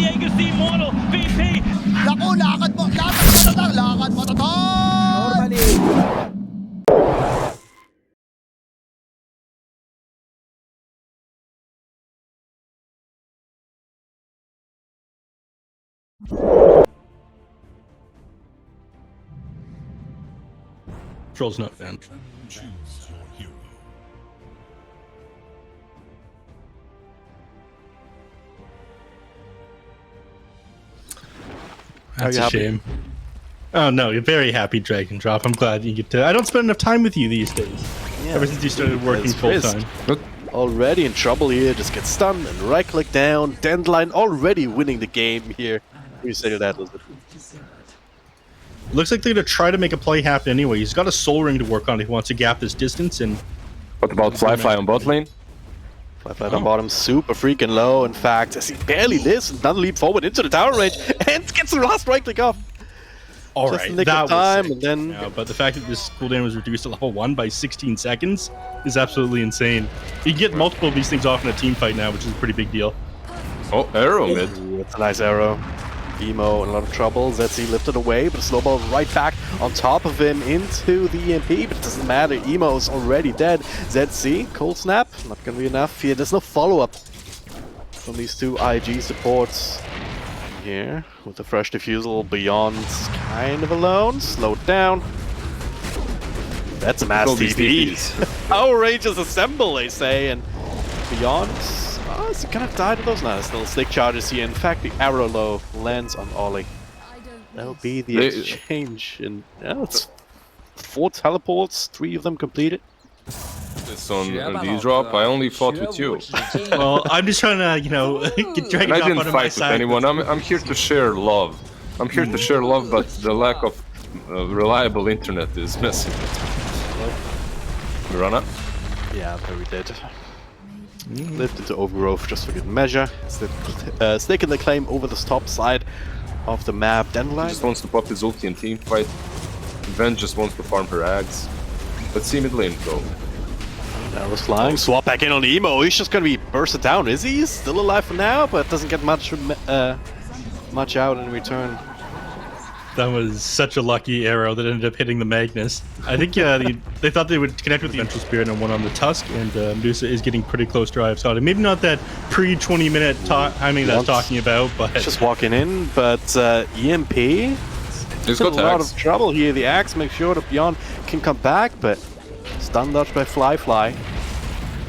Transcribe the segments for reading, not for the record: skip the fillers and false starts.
Diego's the immortal VP. Naku, lakad mo tatang, lakad mo tatang! Normally. Troll's not fan. That's a shame. Oh no, you're very happy, Dragon Drop. I'm glad you get to. I don't spend enough time with you these days. Yeah, ever since you started working full time. Already in trouble here, just get stunned and right click down. Dandelion already winning the game here. You say that, was it? Looks like they're gonna try to make a play happen anyway. He's got a soul ring to work on if he wants to gap this distance. And what about Fly on bot lane? Fly on bottom, super freaking low. In fact, as he barely lives, another leap forward into the tower range and gets the last right click off. All just right, nick that of time, was and then. Yeah, but the fact that this cooldown was reduced to level 1 by 16 seconds is absolutely insane. You can get multiple of these things off in a team fight now, which is a pretty big deal. Oh, arrow mid. Ooh, that's a nice arrow. Emo in a lot of trouble. ZC lifted away, but a snowball right back on top of him into the EMP, but it doesn't matter. Emo's already dead. ZC, cold snap, not gonna be enough here. There's no follow-up from these two IG supports here. With the fresh diffusal, Beyond kind of alone. Slowed down. That's a mass TP. Power Rangers assemble, they say, and Beyond. Oh, is he gonna die to those? No, there's still stick charges here. In fact, the arrow low lands on Ollie. That'll be the exchange. And yeah, it's 4 teleports, 3 of them completed. This on D-drop, I only fought with you. Well, I'm just trying to, you know, get Dragon Drop I didn't out of my fight with side. anyone. I'm here to share love. I'm here to share love, but the lack of reliable internet is messing with me. Mirana? Yeah, very dead. Lived into overgrowth just for good measure. Staking the claim over the top side of the map. Dandelion He just wants to pop his ulti in team fight. Ven just wants to farm her ags. Let's see mid lane go. Arrows flying. Swap back in on Emo. He's just gonna be bursted down. Is he? He's still alive for now, but doesn't get much out in return. That was such a lucky arrow that ended up hitting the Magnus. I think they thought they would connect with the Vengeful Spirit and one on the Tusk, and Medusa is getting pretty close to Eye of Sauron. Maybe not that pre-20 minute timing that I was talking about, but... Just walking in, but EMP... He's got a lot of trouble here. The axe makes sure that Beyond can come back, but stun dodge by Fly.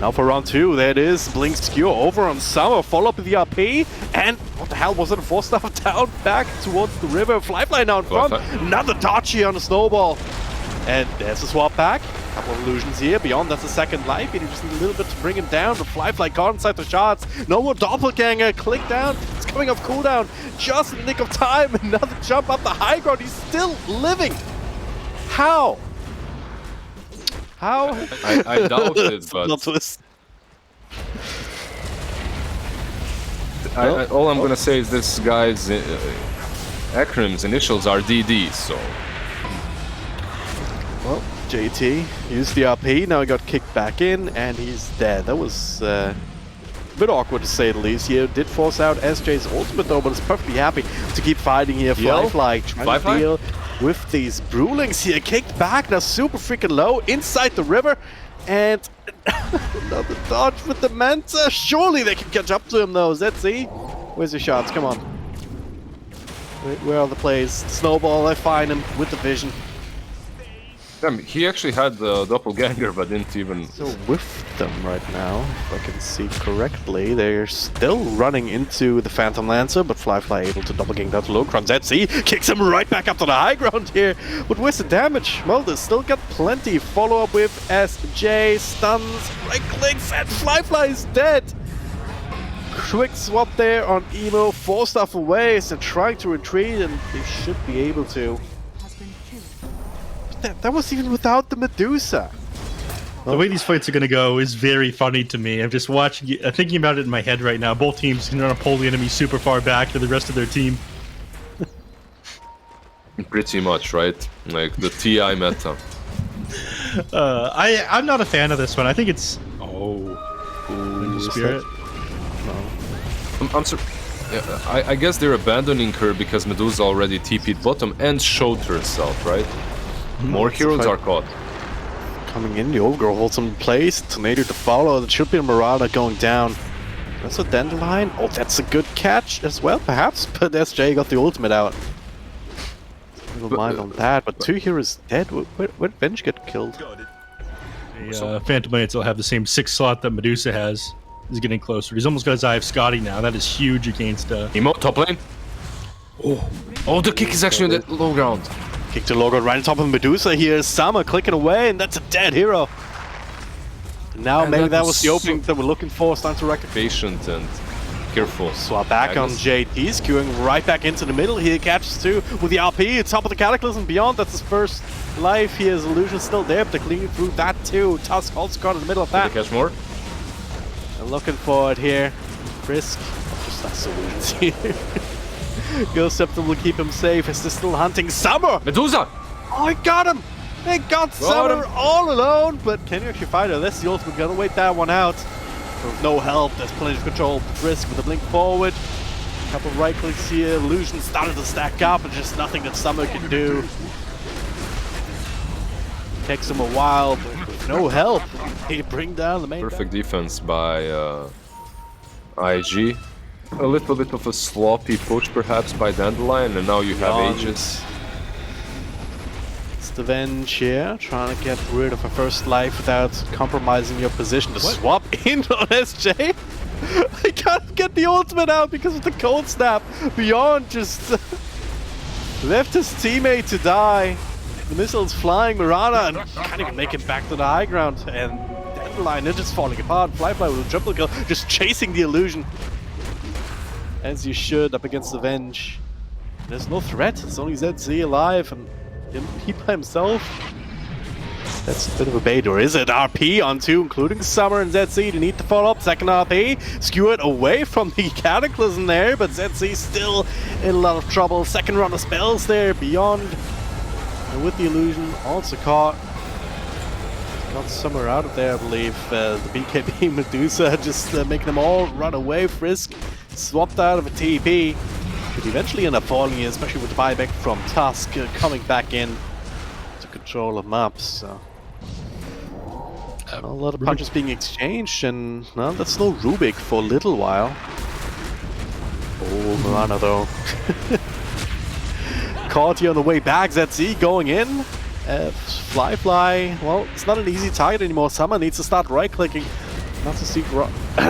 Now for round 2, there it is. Blink Skewer over on Summer, follow up with the RP, and what the hell was it? A 4-star down back towards the river. Fly now in front. Another dodge here on the snowball. And there's a swap back. Couple of illusions here. Beyond, that's a second life. You just need a little bit to bring him down. The Fly caught inside the shots. No more doppelganger. Click down. It's coming off cooldown. Just in the nick of time. Another jump up the high ground. He's still living. How? How? I doubt it, but... all I'm gonna say is this guy's acronyms, initials are DD, so... Well, JT used the RP, now he got kicked back in, and he's dead. That was a bit awkward to say the least here. Did force out SJ's ultimate though, but is perfectly happy to keep fighting here. Fly trying to deal with these Brewlings here. Kicked back, now super freaking low, inside the river. And another dodge with the Manta. Surely they can catch up to him though. ZC, where's your shots? Come on. Where are the plays? Snowball, I find him with the vision. Damn, he actually had the doppelganger, but didn't even... So with them right now, if I can see correctly, they're still running into the Phantom Lancer, but Fly able to doppelgang that low. ZC kicks him right back up to the high ground here. But where's the damage? Well, they still got plenty. Follow up with SJ, stuns, right clicks, and Fly is dead. Quick swap there on Emo, 4-star away, so trying to retreat, and they should be able to. That was even without the Medusa. The way these fights are going to go is very funny to me. I'm just watching, thinking about it in my head right now. Both teams can try to pull the enemy super far back to the rest of their team. Pretty much, right? Like the TI meta. I'm not a fan of this one. I think it's... Oh. Spirit. I'm I guess they're abandoning her because Medusa already TP'd bottom and showed herself, right? More heroes are caught. Coming in, the Overgrowth holds some place. Tornado to follow. There should be a Marana going down. That's a Dandelion. Oh, that's a good catch as well, perhaps. But SJ got the ultimate out. Little mind on that. But 2 heroes dead. Where did Venge get killed? The Phantom Knights will have the same 6 slot that Medusa has. He's getting closer. He's almost got his eye of Scotty now. That is huge against... Emo, top lane. Oh, the kick is actually on the low ground. Kick to low ground right on top of Medusa here. Summer clicking away, and that's a dead hero. Now maybe that was the opening that we're looking for. Starting to record. Patient and careful. Swap back on JT, skewing right back into the middle here. Catches 2 with the RP. Top of the Cataclysm beyond. That's his first life. He has Illusion still there, but they're cleaning through that too. Tusk also got in the middle of that. Did they catch more? And looking for it here. Frisk. Just last Illusions here. Ghost Scepter will keep him safe as they're still hunting Summer. Medusa! Oh, I got him! They got Summer all alone, but can you actually fight her? That's the ultimate. Gotta wait that one out. With no help, there's plenty of control. Frisk with a blink forward. A couple of right clicks here. Illusion started to stack up, and just nothing that Summer can do. Takes him a while, but with no help, he bring down the main. Perfect defense by IG. A little bit of a sloppy push perhaps by Dandelion, and now you have Aegis. It's the Venge here, trying to get rid of her first life without compromising your position. To swap in on SJ. I can't get the ultimate out because of the cold snap. Beyond just left his teammate to die. The missile's flying Marana and can't even make it back to the high ground. And Dandelion is just falling apart. Flyfly with a triple kill, just chasing the Illusion. As you should, up against the Venge. There's no threat, it's only ZZ alive and he by himself. That's a bit of a bait, or is it? RP on 2, including Summer and ZZ. They need to follow up. Second RP, skewered away from the Cataclysm there, but ZZ still in a lot of trouble. Second round of spells there, beyond. And with the Illusion, also caught. Got Summer out of there, I believe. The BKB Medusa just making them all run away. Frisk swapped out of a TP. Could eventually end up falling in, especially with the buyback from Tusk coming back in to control of maps. So. A lot of punches being exchanged, and well, that's no Rubik for a little while. Oh, Marana though. Caught here on the way back. ZZ going in. Flyfly, well, it's not an easy target anymore. Summer needs to start right-clicking. Not to see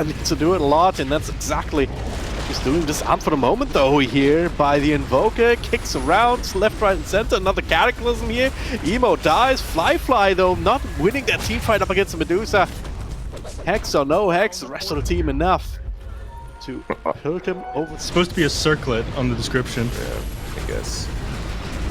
needs to do it a lot, and that's exactly what he's doing. Just out for the moment though here by the Invoker. Kicks around left, right, and center. Another Cataclysm here. Emo dies. Flyfly though not winning that team fight up against the Medusa. Hex or no Hex, the rest of the team enough to hurt him over. It's supposed to be a circlet on the description. Yeah, I guess.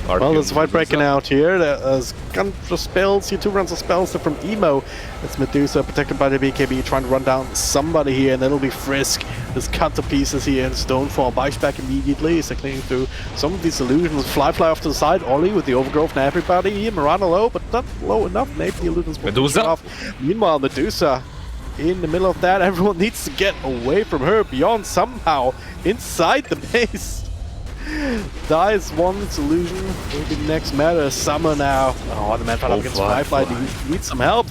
Well, there's a fight breaking out here. There's Guntra spells here, 2 rounds of spells from Emo. It's Medusa protected by the BKB trying to run down somebody here, and that'll be Frisk. Just cut to pieces here, and Stonefall bites back immediately. So cleaning through some of these illusions. Flyfly off to the side, Ollie with the Overgrowth and everybody here. Marana low, but not low enough. Maybe the illusions will push off. Meanwhile, Medusa in the middle of that. Everyone needs to get away from her. Beyond somehow inside the base. Dies one illusion, will be the next matter. Summer now. Oh, the man fight up against Flyfly. He needs some help.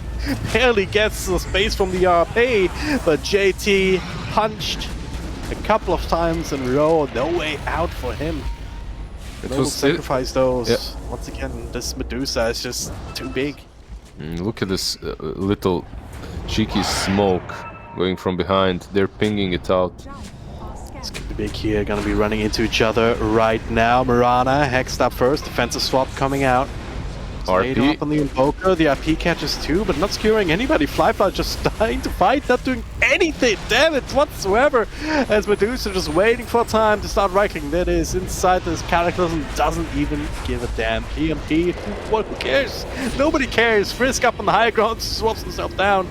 Barely gets the space from the RP, but JT punched a couple of times in a row. No way out for him. It will sacrifice those. Yeah. Once again, this Medusa is just too big. Look at this little cheeky smoke going from behind. They're pinging it out. It's gonna be big here, gonna be running into each other right now. Marana hexed up first, defensive swap coming out. RP up on the Invoker, the RP catches 2, but not skewering anybody. Flyfly just dying to fight, not doing anything damage whatsoever. As Medusa just waiting for time to start right-clicking. That is inside this Cataclysm, doesn't even give a damn. PMP, what cares? Nobody cares. Frisk up on the high ground, swaps himself down.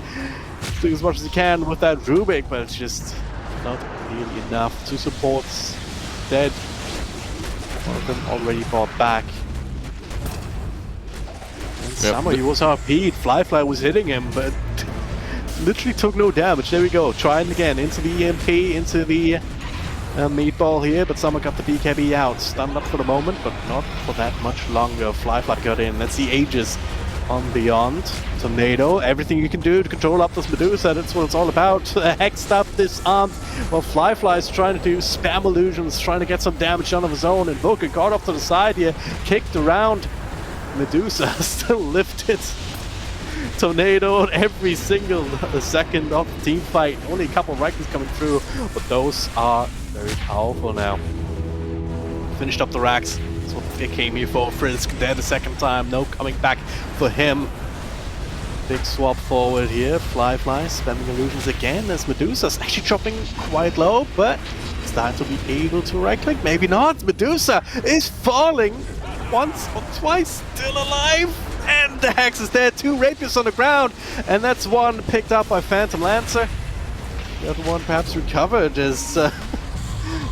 Doing as much as he can with that Rubik, but it's just not really enough. 2 supports dead. One of them already brought back. And Summer, he was RP'd. Flyfly was hitting him, but literally took no damage. There we go. Trying again into the EMP, into the meatball here, but someone got the BKB out. Stunned up for the moment, but not for that much longer. Fly got in. Let's see Aegis on Beyond. Tornado, everything you can do to control up this Medusa, that's what it's all about. Hexed up, disarmed. Well, Fly is trying to do spam illusions, trying to get some damage done of his own. Invoker got off to the side here, kicked around. Medusa still lifted. Tornado every single second of the team fight. Only a couple of Rikens coming through, but those are very powerful now. Finished up the racks. That's what they came here for. Frisk there the second time. No coming back for him. Big swap forward here. Fly spamming illusions again as Medusa's actually dropping quite low, but starting to be able to right click. Maybe not. Medusa is falling once or twice, still alive. And the Hex is there, 2 Rapiers on the ground, and that's one picked up by Phantom Lancer. The other one perhaps recovered as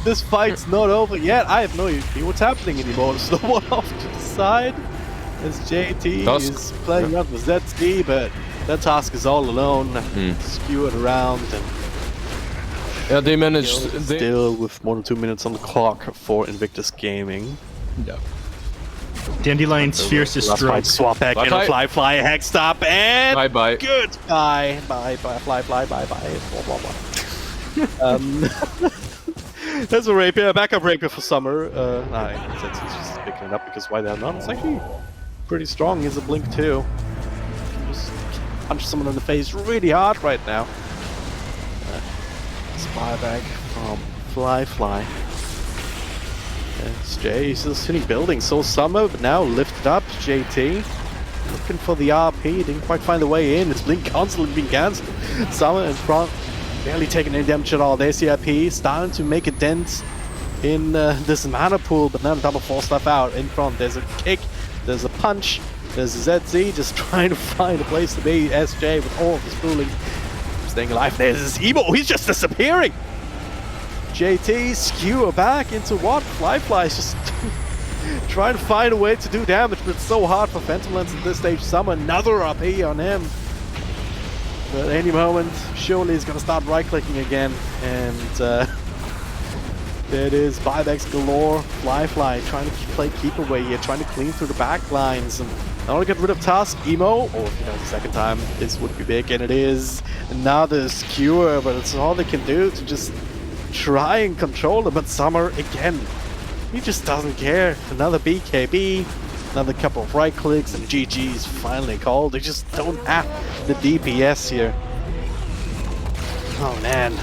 this fight's not over yet. I have no idea what's happening anymore. There's no one off to the side as JT is playing around with ZC, but that task is all alone, skewered around, and yeah, they managed. Still with more than 2 minutes on the clock for Invictus Gaming. No. Dandelions fiercest stroke. Swap back and a Fly Hex stop and bye. Goodbye. Bye. Fly. Bye. Blah. There's a Rapier, backup Rapier for Summer. He's just picking it up because why the hell not? It's actually pretty strong. He's a Blink too. Just punch someone in the face really hard right now. Spy back from Fly. It's Jay, he's still sitting building. So Summer, but now lifted up. JT looking for the RP, didn't quite find the way in. It's Blink constantly being cancelled. Summer in front, barely taking any damage at all. There's CIP starting to make a dent in this mana pool, but now double 4 stuff out in front. There's a kick, there's a punch, there's a ZZ just trying to find a place to be. SJ with all of his pooling, staying alive. There's Emo, he's just disappearing. JT skewer back into what? Fly is just trying to find a way to do damage, but it's so hard for Phantom Lens at this stage. Summer, another RP on him. But at any moment, surely he's gonna start right-clicking again, and there it is, buybacks galore. Fly trying to play keep away here, trying to clean through the back lines, and not only get rid of Tusk, Emo, or if he does the second time, this would be big, and it is another skewer, but it's all they can do to just try and control it. But Summer again, he just doesn't care. Another BKB, another couple of right clicks, and GG is finally called. They just don't have the DPS here. Oh man,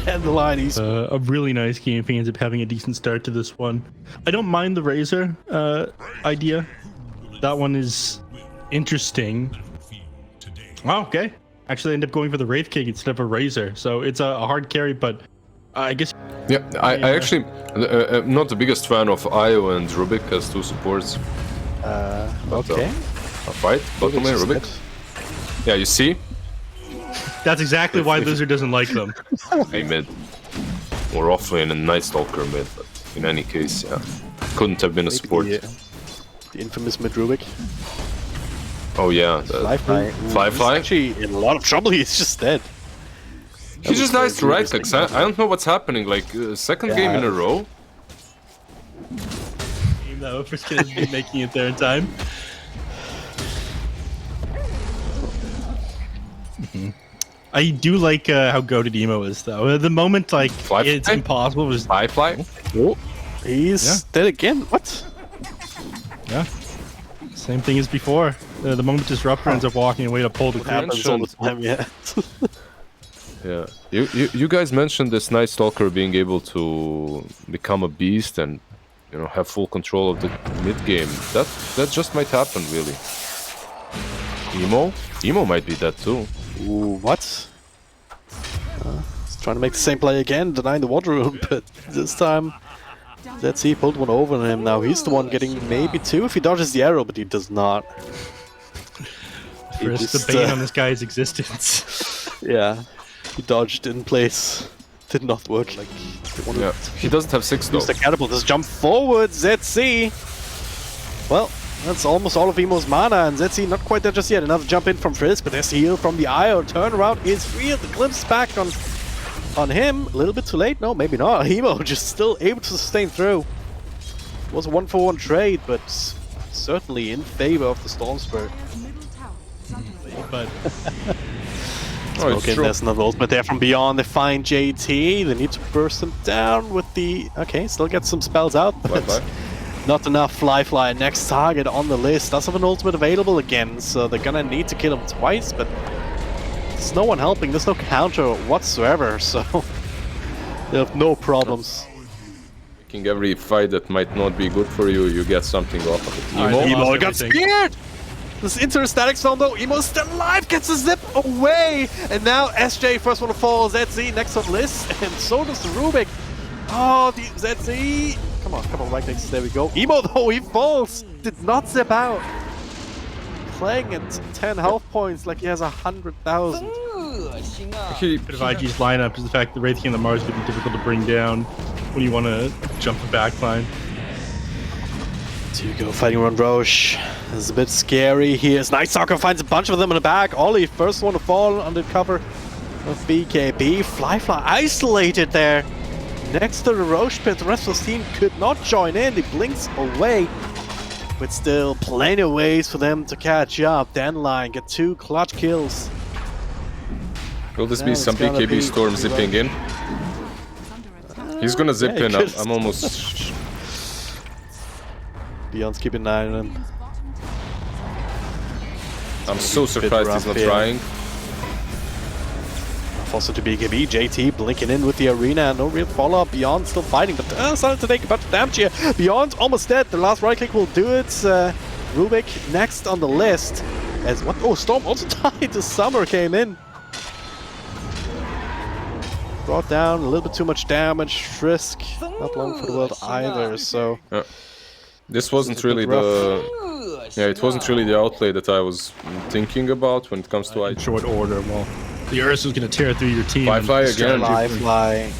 Dandelion, he's a really nice game if he ends up having a decent start to this one. I don't mind the Razor idea. That one is interesting. Oh, okay. Actually, I end up going for the Wraith King instead of a Razor, so it's a hard carry, but I guess. Yeah, I actually not the biggest fan of Io and Rubik as 2 supports. okay. Right, bottom lane Rubik. Yeah, you see? That's exactly why lizZard doesn't like them. A mid. Or offlane and Night Stalker mid, but in any case, yeah. Couldn't have been a support. The infamous mid Rubik. Oh yeah, Fly. He's actually in a lot of trouble. He's just dead. He just dies to right clicks. I don't know what's happening. Like second game in a row. No, first kid has been making it there in time. I do like how goated Emo is though. The moment like it's impossible was Fly. Oh, he's dead again. What? Yeah. Same thing as before. The moment Disruptor ends up walking away to pull the Happens all the time, yeah. Yeah, you guys mentioned this Night Stalker being able to become a beast and have full control of the mid game. That just might happen, really. Emo might be that too. Ooh, what? He's trying to make the same play again, denying the water room, but this time let's see, he pulled one over on him. Now he's the one getting maybe 2 if he dodges the arrow, but he does not. First the bane on this guy's existence. Yeah. He dodged in place. Did not work like he wanted. Yeah, he doesn't have 6 though. Use the catapult, just jump forward, ZC! Well, that's almost all of Emo's mana, and ZC not quite there just yet. Another jump in from Frisk, but there's the heal from the IO. Turnaround is real. The glimpse back on on him. A little bit too late. No, maybe not. Emo just still able to sustain through. It was a 1-for-1 trade, but certainly in favor of the Storm Spirit. But Okay, there's another ultimate there from beyond. They find JT. They need to burst him down with the... Okay, still get some spells out, but not enough. Fly. Next target on the list. Does have an ultimate available again, so they're gonna need to kill him twice, but there's no one helping. There's no counter whatsoever, so they have no problems. Taking every fight that might not be good for you, you get something off of it. Emo got speared! This interstatic storm though, Emo's still alive, gets a zip away! And now SJ, first one to fall, ZZ next on list, and so does the Rubik. Oh, the ZZ! Come on, right next, there we go. Emo though, he falls! Did not zip out. Playing at 10 health points like he has 100,000. bit of IG's lineup is the fact that Wraithing and the Mars could be difficult to bring down when you want to jump the backline. Tugo fighting around Roche. This is a bit scary here. Night Stalker finds a bunch of them in the back. Ollie, first one to fall under cover of BKB. Fly isolated there next to the Roche pit. The rest of the team could not join in. He blinks away. But still, plenty of ways for them to catch up. Dandelion get 2 clutch kills. Will this be some BKB Storm zipping in? He's gonna zip in. I'm almost... Beyond's keeping an eye on him. I'm so surprised he's not trying. Also to BKB, JT blinking in with the arena. No real follow-up. Beyond still fighting, but starting to take a bunch of damage here. Beyond almost dead. The last right click will do it. Rubik next on the list. As what? Oh, Storm also died. The Summer came in. Brought down a little bit too much damage. Frisk not long for the world either. So. This wasn't really the... Yeah, it wasn't really the outlay that I was thinking about when it comes to in short order. Well, the Ursus is going to tear through your team. Fly again. Fly.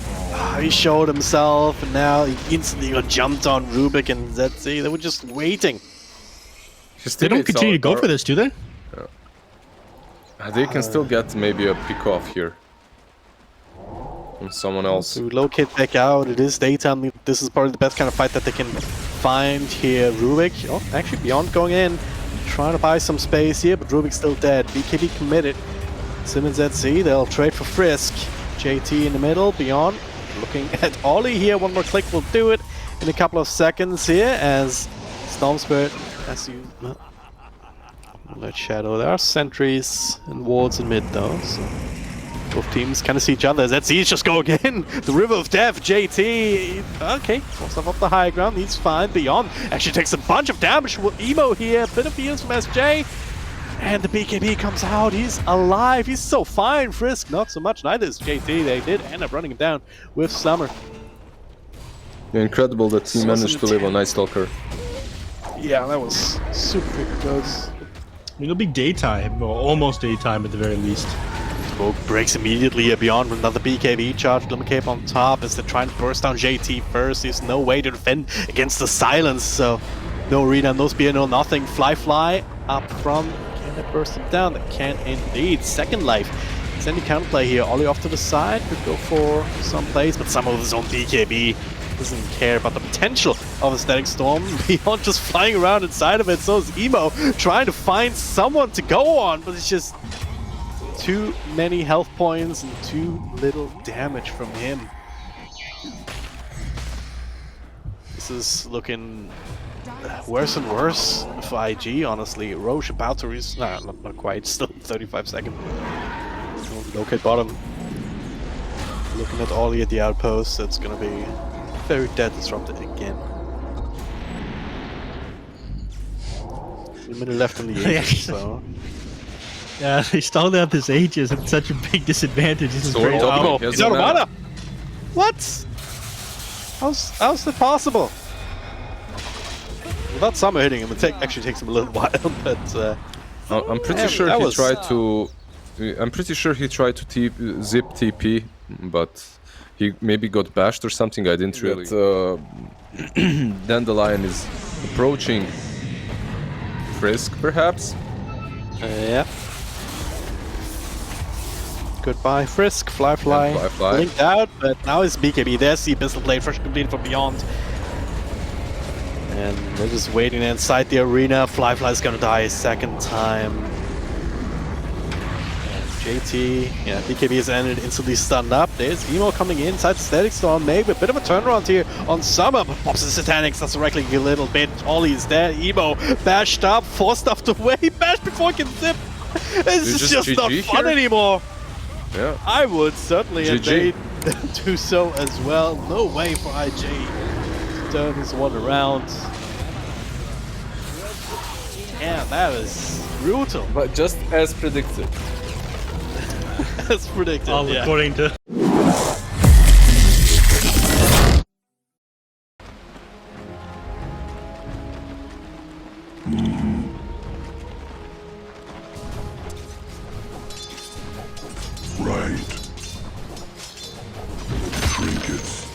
He showed himself, and now he instantly got jumped on Rubik and ZZ. They were just waiting. They don't continue to go for this, do they? They can still get maybe a pick off here. From someone else. To locate back out, it is daytime. This is probably the best kind of fight that they can find here. Rubik, oh, actually Beyond going in, trying to buy some space here, but Rubik's still dead. BKB committed. Simmons ZZ, they'll trade for Frisk. JT in the middle, Beyond looking at Ollie here. One more click will do it in a couple of seconds here as Storm Spirit, as you... Let Shadow, there are sentries and wards in mid though, so... Both teams kind of see each other. ZZ's just go again. The River of Death. JT. Okay. Wants stuff off the high ground. He's fine. Beyond actually takes a bunch of damage with Emo here. Bit of heals from SJ. And the BKB comes out. He's alive. He's so fine. Frisk, not so much. Neither is JT. They did end up running him down with Summer. Yeah, incredible that he managed to live on Night Stalker. Yeah, that was super close. It'll be daytime, or almost daytime at the very least. Smoke breaks immediately Beyond with another BKB charge. Limit Cape on top as they're trying to burst down JT first. There's no way to defend against the silence, so no arena, no spear, no nothing. Fly up front. Can they burst him down? They can indeed. Second life. Is any counterplay here? Ollie off to the side. Could go for some plays, but some of his own BKB doesn't care about the potential of a Static Storm. Beyond just flying around inside of it. So is Emo trying to find someone to go on, but it's just too many health points and too little damage from him. This is looking worse and worse for IG, honestly. Roche about to reach... Nah, not quite. Still 35 seconds. Locate bottom. Looking at Ollie at the outpost. It's gonna be very dead disrupted again. 1 minute left in the game, so... Yeah, they stalled out this Aegis at such a big disadvantage. This is very wild. He's out of mana! What? How's that possible? Without Summer hitting him, it actually takes him a little while, but... I'm pretty sure he tried to... I'm pretty sure he tried to zip TP, but he maybe got bashed or something. I didn't really... Dandelion is approaching Frisk, perhaps? Yeah. Goodbye, Frisk, Flyfly, And Flyfly. blinked out, but now it's BKB. There's the pistol blade, fresh completed from beyond. And they're just waiting inside the arena. Flyfly's gonna die a second time. And JT, yeah, BKB is ended, instantly stunned up. There's Emo coming in, inside the Static Storm, maybe a bit of a turnaround here on Summer, but pops the Satanics, that's directly a little bit. Ollie's there, Emo bashed up, forced stuffed away, bashed before he can zip. This is just not GG fun here? anymore. Yeah. I would certainly, and they GG. do so as well. No way for IJ to turn this one around. Yeah, that was brutal, But just as predicted. as predicted. All yeah. according to. Right. Trinkets.